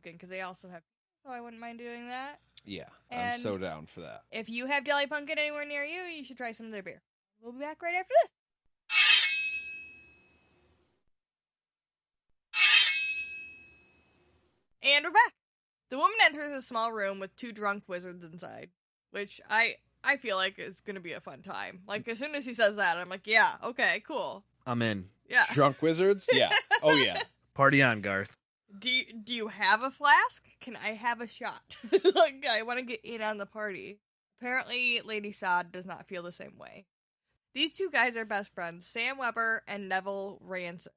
pumpkin because they also have, so I wouldn't mind doing that. Yeah, And I'm so down for that. If you have jelly pumpkin anywhere near you, you should try some of their beer. We'll be back right after this. And we're back. The woman enters a small room with 2 drunk wizards inside, which I feel like is going to be a fun time. Like, as soon as he says that, I'm like, yeah, okay, cool. I'm in. Yeah. Drunk wizards? Yeah. Oh, yeah. Party on, Garth. Do you have a flask? Can I have a shot? Like, I want to get in on the party. Apparently, Lady Sod does not feel the same way. These 2 guys are best friends, Sam Weber and Neville Ranson.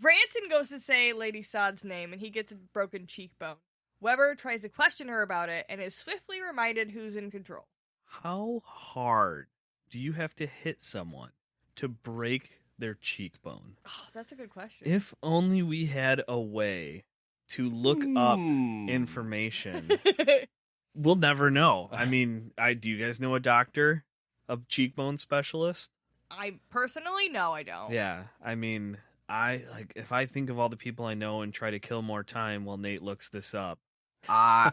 Ranson goes to say Lady Sod's name, and he gets a broken cheekbone. Weber tries to question her about it, and is swiftly reminded who's in control. How hard do you have to hit someone to break their cheekbone? Oh, that's a good question. If only we had a way to look up information. We'll never know. I mean, do you guys know a doctor? A cheekbone specialist? I personally, no, I don't. Yeah, I mean, if I think of all the people I know and try to kill more time while Nate looks this up, I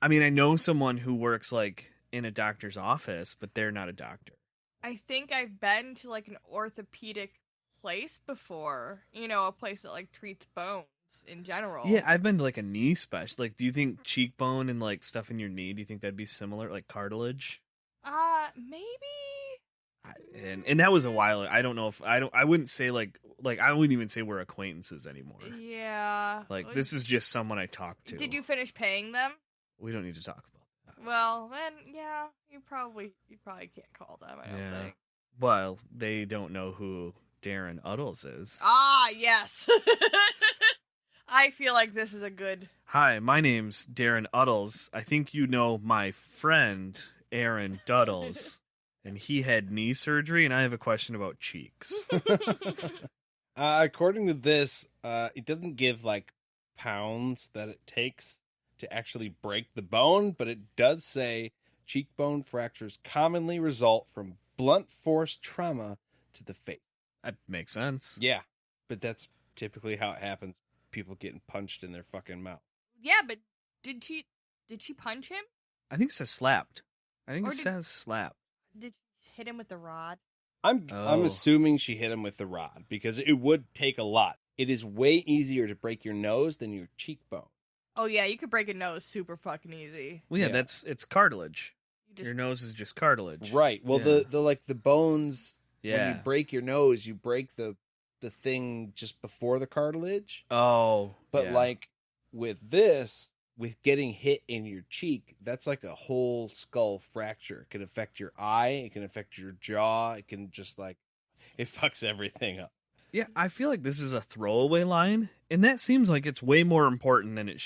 mean, I know someone who works, like, in a doctor's office, but they're not a doctor. I think I've been to, like, an orthopedic place before. You know, a place that, like, treats bones in general. Yeah, I've been to, like, a knee specialist. Like, do you think cheekbone and, like, stuff in your knee, do you think that'd be similar? Like, cartilage? Maybe? And that was a while. I don't know if... I wouldn't say, like, I wouldn't even say we're acquaintances anymore. Yeah. Like, this is just someone I talked to. Did you finish paying them? We don't need to talk about that. Well, then, yeah, you probably can't call them, I don't think. Well, they don't know who Darren Uddles is. Ah, yes. I feel like this is a good... Hi, my name's Darren Uddles. I think you know my friend, Aaron Duddles. And he had knee surgery, and I have a question about cheeks. According to this, it doesn't give, like, pounds that it takes to actually break the bone, but it does say cheekbone fractures commonly result from blunt force trauma to the face. That makes sense. Yeah, but that's typically how it happens. People getting punched in their fucking mouth. Yeah, but did she punch him? I think it says slapped. Says slapped. Did she hit him with the rod? I'm assuming she hit him with the rod, because it would take a lot. It is way easier to break your nose than your cheekbone. Oh yeah, you could break a nose super fucking easy. Well, yeah. It's cartilage. Your nose is just cartilage. Right. Well, the bones, yeah. When you break your nose, you break the thing just before the cartilage. Oh. But like with this, with getting hit in your cheek, that's like a whole skull fracture. It can affect your eye. It can affect your jaw. It can just it fucks everything up. Yeah, I feel like this is a throwaway line, and that seems like it's way more important than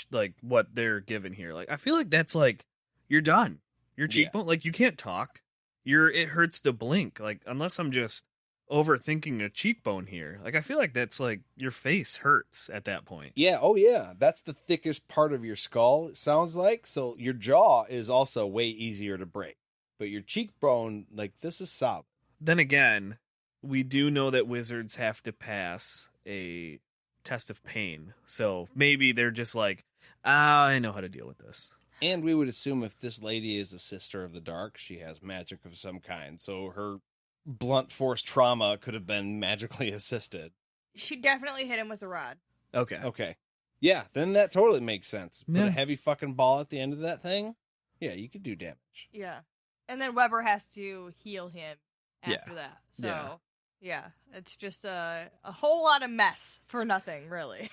what they're given here. Like, I feel like that's like, you're done. Your cheekbone, like, you can't talk. It hurts to blink. Like, unless I'm just overthinking a cheekbone here. Like, I feel like that's like, your face hurts at that point. Yeah, oh yeah. That's the thickest part of your skull, it sounds like. So your jaw is also way easier to break. But your cheekbone, like, this is solid. Then again, we do know that wizards have to pass a test of pain. So maybe they're just like, I know how to deal with this. And we would assume if this lady is a sister of the dark, she has magic of some kind. So her blunt force trauma could have been magically assisted. She definitely hit him with the rod. Okay. Yeah, then that totally makes sense. Put Yeah. a heavy fucking ball at the end of that thing. Yeah, you could do damage. Yeah. And then Weber has to heal him after that. So, yeah, it's just a whole lot of mess for nothing, really.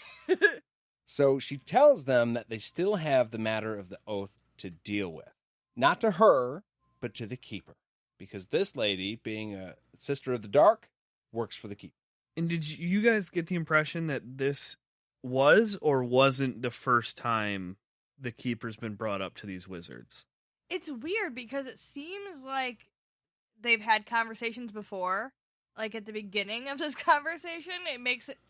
So she tells them that they still have the matter of the oath to deal with. Not to her, but to the keeper. Because this lady, being a sister of the dark, works for the keeper. And did you guys get the impression that this was or wasn't the first time the keeper's been brought up to these wizards? It's weird because it seems like they've had conversations before. Like at the beginning of this conversation,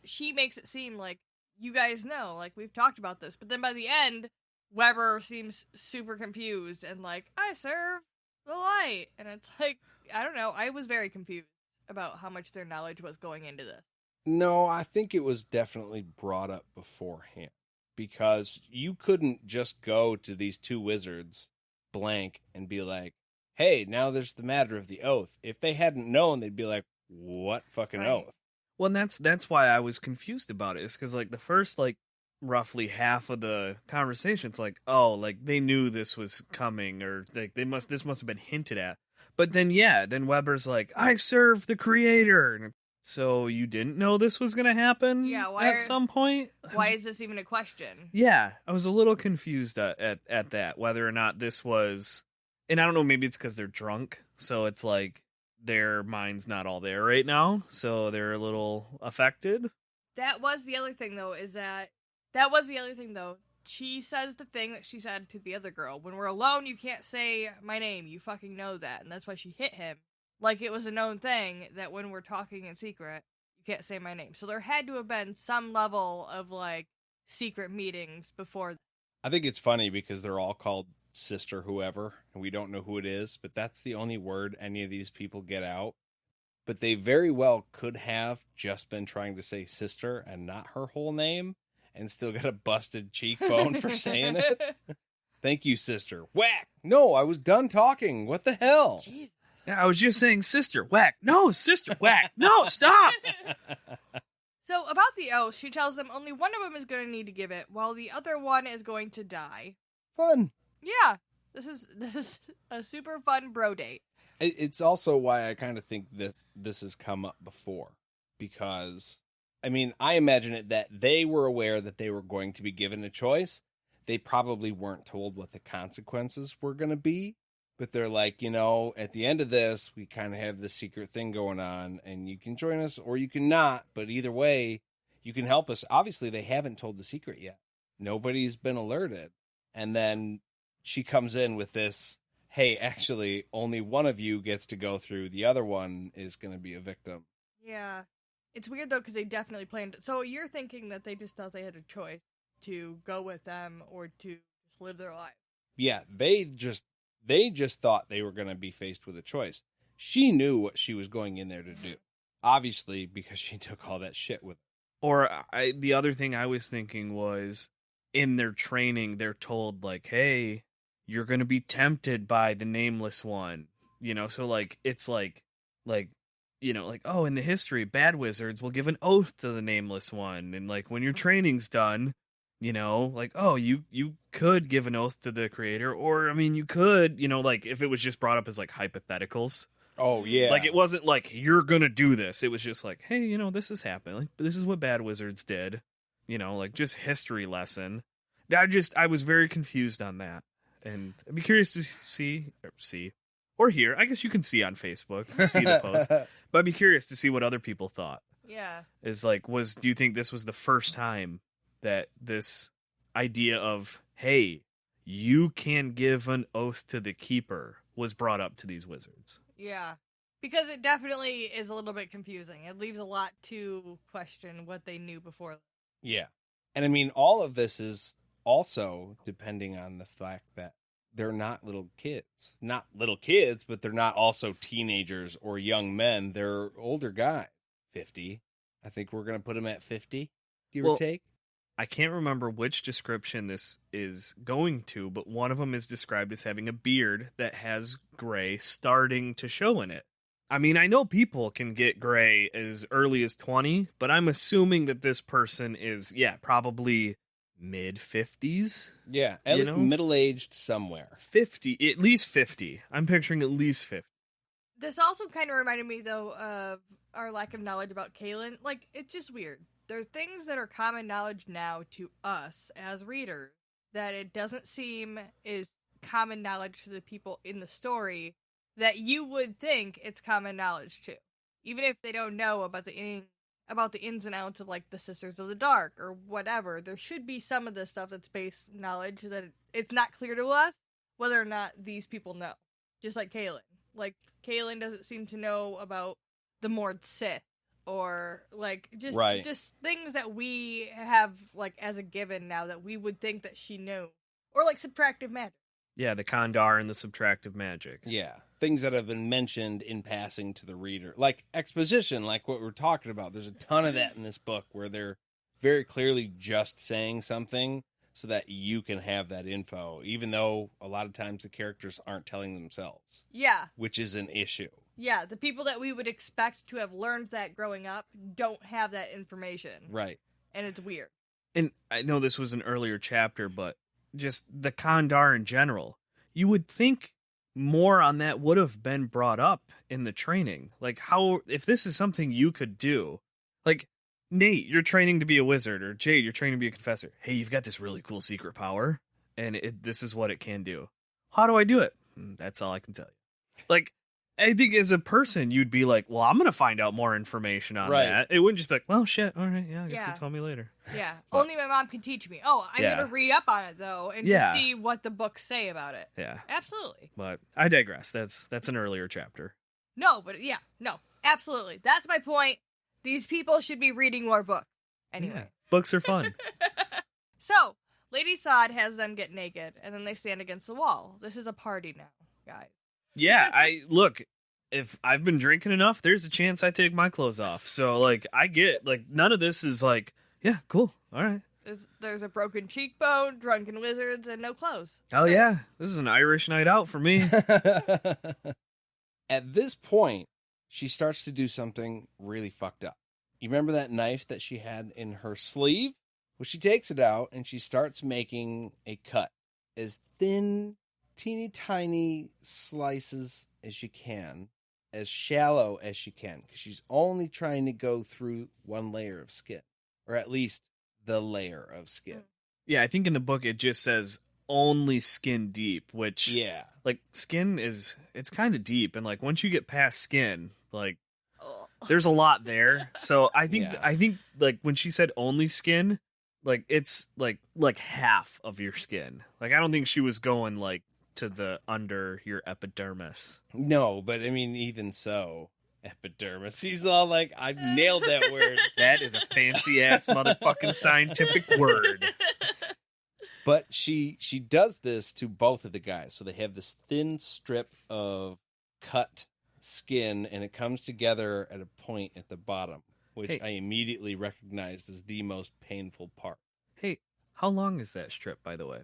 she makes it seem like, you guys know, like, we've talked about this. But then by the end, Weber seems super confused and like, I serve the light. And it's like, I don't know. I was very confused about how much their knowledge was going into this. No, I think it was definitely brought up beforehand. because you couldn't just go to these two wizards blank and be like, hey, now there's the matter of the oath. If they hadn't known, they'd be like, what fucking Right. oath? Well, and that's why I was confused about it. Is because like the first like roughly half of the conversation, it's like, oh, like they knew this was coming, or like this must have been hinted at. But then then Weber's like, I serve the creator. And so you didn't know this was gonna happen? Yeah, at some point? Why is this even a question? Yeah, I was a little confused at that, whether or not this was, and I don't know, maybe it's because they're drunk, so it's like their mind's not all there right now, so they're a little affected. That was the other thing, though, She says the thing that she said to the other girl. When we're alone, you can't say my name. You fucking know that. And that's why she hit him. Like it was a known thing that when we're talking in secret, you can't say my name. So there had to have been some level of, like, secret meetings before. I think it's funny because they're all called sister whoever, and we don't know who it is, but that's the only word any of these people get out. But they very well could have just been trying to say sister and not her whole name, and still got a busted cheekbone for saying it. Thank you, sister. Whack! No, I was done talking. What the hell? Jesus. Yeah, I was just saying sister, whack. No, sister, whack. No, stop! So about the oath, she tells them only one of them is going to need to give it, while the other one is going to die. Fun. Yeah, this is a super fun bro date. It's also why I kind of think that this has come up before. Because, I mean, I imagine it that they were aware that they were going to be given a choice. They probably weren't told what the consequences were going to be. But they're like, you know, at the end of this, we kind of have this secret thing going on, and you can join us or you can not. But either way, you can help us. Obviously, they haven't told the secret yet. Nobody's been alerted. And then she comes in with this, hey, actually, only one of you gets to go through. The other one is going to be a victim. Yeah. It's weird, though, because they definitely planned it. So you're thinking that they just thought they had a choice to go with them or to just live their life. Yeah, they just thought they were going to be faced with a choice. She knew what she was going in there to do. Obviously, because she took all that shit with her. Or the other thing I was thinking was, in their training, they're told, like, hey, you're going to be tempted by the nameless one. You know, so, like, it's like, you know, like, oh, in the history, bad wizards will give an oath to the nameless one. And, like, when your training's done, you know, like, oh, you could give an oath to the creator. Or, I mean, you could, you know, like, if it was just brought up as, like, hypotheticals. Oh, yeah. Like, it wasn't like, you're going to do this. It was just like, hey, you know, this is happening. Like, this is what bad wizards did. You know, like, just history lesson. I was very confused on that. And I'd be curious to see, or hear. I guess you can see on Facebook, see the post. But I'd be curious to see what other people thought. Yeah. Is like, do you think this was the first time that this idea of, hey, you can give an oath to the keeper was brought up to these wizards? Yeah. Because it definitely is a little bit confusing. It leaves a lot to question what they knew before. Yeah. And I mean, all of this is also depending on the fact that they're not little kids. Not little kids, but they're not also teenagers or young men. They're older guys. 50. I think we're going to put them at 50, give or take. I can't remember which description this is going to, but one of them is described as having a beard that has gray starting to show in it. I mean, I know people can get gray as early as 20, but I'm assuming that this person is, probably mid-50s. Yeah, middle-aged somewhere. 50, at least 50. I'm picturing at least 50. This also kind of reminded me, though, of our lack of knowledge about Kaylin. Like, it's just weird. There are things that are common knowledge now to us as readers that it doesn't seem is common knowledge to the people in the story that you would think it's common knowledge to. Even if they don't know about the ins and outs of, like, the Sisters of the Dark or whatever, there should be some of this stuff that's base knowledge that it's not clear to us whether or not these people know. Just like Kaylin. Like, Kaylin doesn't seem to know about the Mord Sith. Or, like, just things that we have, like, as a given now that we would think that she knew. Or, like, subtractive magic. Yeah, the Kandar and the subtractive magic. Yeah, things that have been mentioned in passing to the reader. Like exposition, like what we're talking about. There's a ton of that in this book where they're very clearly just saying something, so that you can have that info, even though a lot of times the characters aren't telling themselves. Yeah. Which is an issue. Yeah, the people that we would expect to have learned that growing up don't have that information. Right. And it's weird. And I know this was an earlier chapter, but just the Kandar in general, you would think more on that would have been brought up in the training. Like, how, if this is something you could do, like, Nate, you're training to be a wizard, or Jade, you're training to be a confessor. Hey, you've got this really cool secret power, and this is what it can do. How do I do it? That's all I can tell you. Like, I think as a person, you'd be like, well, I'm going to find out more information on that. It wouldn't just be like, well, shit, all right, yeah, I guess you'll tell me later. Yeah, But, only my mom can teach me. Oh, I need to read up on it, though, and to see what the books say about it. Yeah. Absolutely. But I digress. That's an earlier chapter. No, but yeah, no, absolutely. That's my point. These people should be reading more books. Anyway. Yeah. Books are fun. So, Lady Sod has them get naked, and then they stand against the wall. This is a party now, guys. Yeah, look, if I've been drinking enough, there's a chance I take my clothes off. So, like, I get, like, none of this is like, yeah, cool, all right. There's a broken cheekbone, drunken wizards, and no clothes. Oh, yeah, this is an Irish night out for me. At this point, she starts to do something really fucked up. You remember that knife that she had in her sleeve? Well, she takes it out, and she starts making a cut. As thin, teeny tiny slices as she can, as shallow as she can, because she's only trying to go through one layer of skin, or at least the layer of skin. Yeah, I think in the book it just says only skin deep, which, like, skin it's kind of deep, and, like, once you get past skin, like, there's a lot there. So I think like when she said only skin, like, it's like half of your skin. Like, I don't think she was going like to the under your epidermis. No, but I mean, even so, epidermis. He's all like, I nailed that word. That is a fancy ass motherfucking scientific word. But she does this to both of the guys. So they have this thin strip of cut skin, and it comes together at a point at the bottom, which I immediately recognized as the most painful part. Hey, how long is that strip, by the way?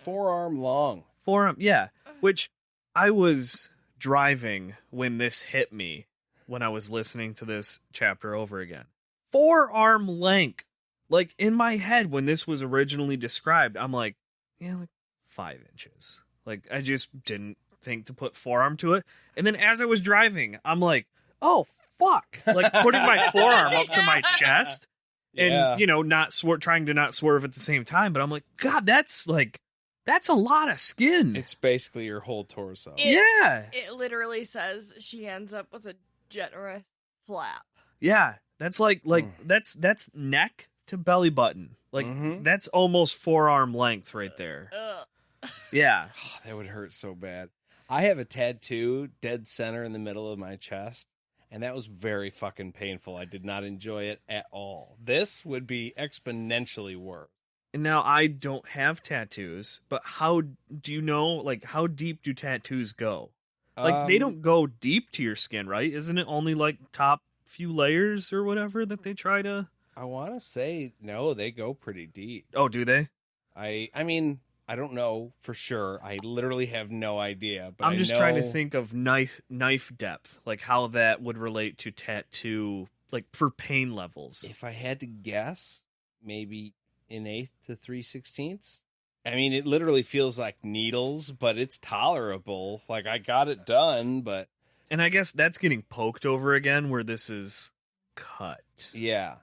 Forearm long. Forearm, yeah. Which I was driving when this hit me when I was listening to this chapter over again. Forearm length. Like, in my head, when this was originally described, I'm like, yeah, like 5 inches. Like, I just didn't think to put forearm to it. And then as I was driving, I'm like, oh, fuck. Like, putting my forearm up to my chest and, you know, trying to not swerve at the same time. But I'm like, God, that's a lot of skin. It's basically your whole torso. It literally says she ends up with a generous flap. Yeah. That's that's neck to belly button. Like, that's almost forearm length right there. Yeah. Oh, that would hurt so bad. I have a tattoo dead center in the middle of my chest, and that was very fucking painful. I did not enjoy it at all. This would be exponentially worse. And now I don't have tattoos, but how do you know, like, how deep do tattoos go? Like, they don't go deep to your skin, right? Isn't it only, like, top few layers or whatever that they try to... I want to say, no, they go pretty deep. Oh, do they? I mean, I don't know for sure. I literally have no idea. But I'm just trying to think of knife depth, like how that would relate to tattoo, like for pain levels. If I had to guess, maybe an 1/8 to 3/16. I mean, it literally feels like needles, but it's tolerable. Like, I got it done, but... And I guess that's getting poked over again where this is cut. Yeah.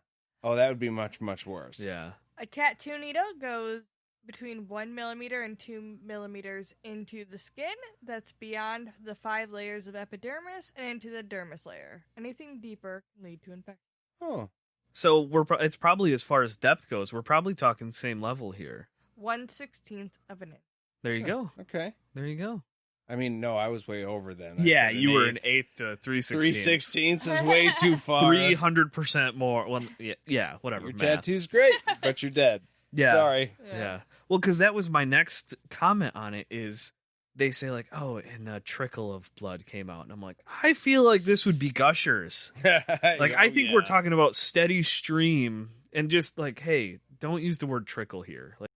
Oh, that would be much, much worse. Yeah. A tattoo needle goes between 1 millimeter and 2 millimeters into the skin. That's beyond the 5 layers of epidermis and into the dermis layer. Anything deeper can lead to infection. Oh. So it's probably, as far as depth goes, we're probably talking same level here. 1/16 of an inch. There you go. Okay. There you go. I mean, no, I was way over then. Yeah, you were an 1/8 to 3/16. 3/16 is way too far. 300% more. Well, yeah, whatever. Your math. tattoo's great, but you're dead. Yeah. Sorry. Yeah. Well, because that was my next comment on it is they say, like, oh, and a trickle of blood came out. And I'm like, I feel like this would be gushers. I think we're talking about steady stream and just like, hey, don't use the word trickle here. Like,